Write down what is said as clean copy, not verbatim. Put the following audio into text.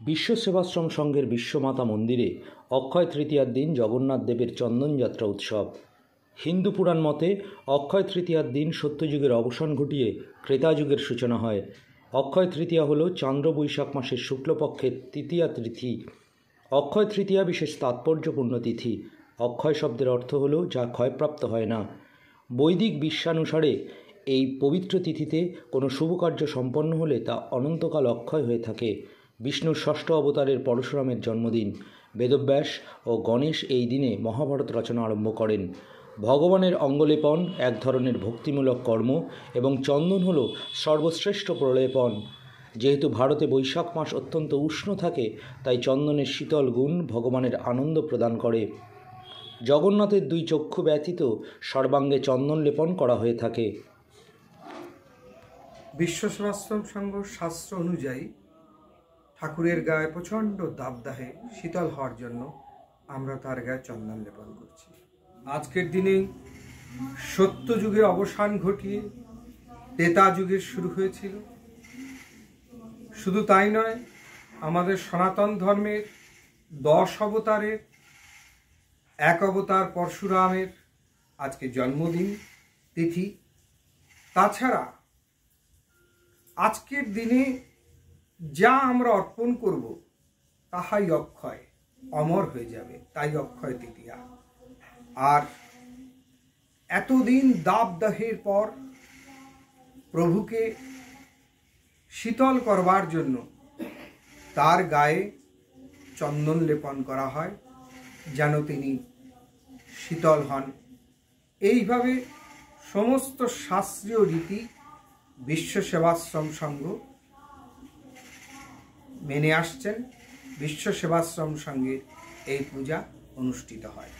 বিশ্ব সেবাশ্রম সংঘের বিশ্বমাতা মন্দিরে অক্ষয় তৃতীয়ার দিন জগন্নাথ দেবের চন্দনযাত্রা উৎসব। হিন্দু পুরাণ মতে অক্ষয় তৃতীয়ার দিন সত্যযুগের অবসান ঘটিয়ে ত্রেতাযুগের সূচনা হয়। অক্ষয় তৃতীয়া হল চান্দ্র বৈশাখ মাসের শুক্লপক্ষের তৃতীয়া তিথি। অক্ষয় তৃতীয়া বিশেষ তাৎপর্যপূর্ণ তিথি। অক্ষয় শব্দের অর্থ হল যা ক্ষয়প্রাপ্ত হয় না। বৈদিক বিশ্বানুসারে এই পবিত্র তিথিতে কোনো শুভ কার্য সম্পন্ন হলে তা অনন্তকাল অক্ষয় হয়ে থাকে। বিষ্ণুর ষষ্ঠ অবতারের পরশুরামের জন্মদিন। বেদব্যাস ও গণেশ এই দিনে মহাভারত রচনা আরম্ভ করেন। ভগবানের অঙ্গলেপন এক ধরনের ভক্তিমূলক কর্ম এবং চন্দন হল সর্বশ্রেষ্ঠ প্রলেপন। যেহেতু ভারতে বৈশাখ মাস অত্যন্ত উষ্ণ থাকে, তাই চন্দনের শীতল গুণ ভগবানের আনন্দ প্রদান করে। জগন্নাথের দুই চক্ষু ব্যতীত সর্বাঙ্গে চন্দন লেপন করা হয়ে থাকে। বিশ্ব সেবাশ্রম সংঘ শাস্ত্র অনুযায়ী ঠাকুরের গায়ে প্রচণ্ড দাবদাহে শীতল হওয়ার জন্য আমরা তার গায়ে চন্দন লেপন করছি। আজকের দিনে সত্যযুগের অবসান ঘটিয়ে ত্রেতা যুগের শুরু হয়েছিল। শুধু তাই নয়, আমাদের সনাতন ধর্মের 10 অবতারের এক অবতার পরশুরামের আজকে জন্মদিন তিথি। তাছাড়া আজকের দিনে যা আমরা অর্পণ করব তাহাই অক্ষয়, অমর হয়ে যাবে, তাই অক্ষয় তৃতীয়া। আর এতদিন দাবদাহের পর প্রভুকে শীতল করবার জন্য তার গায়ে চন্দন লেপন করা হয় যেন তিনি শীতল হন। এইভাবে সমস্ত শাস্ত্রীয় রীতি বিশ্ব সেবাশ্রম সংঘ মেনে আসছেন। বিশ্ব সেবাশ্রম সংঘের এই পূজা অনুষ্ঠিত হয়।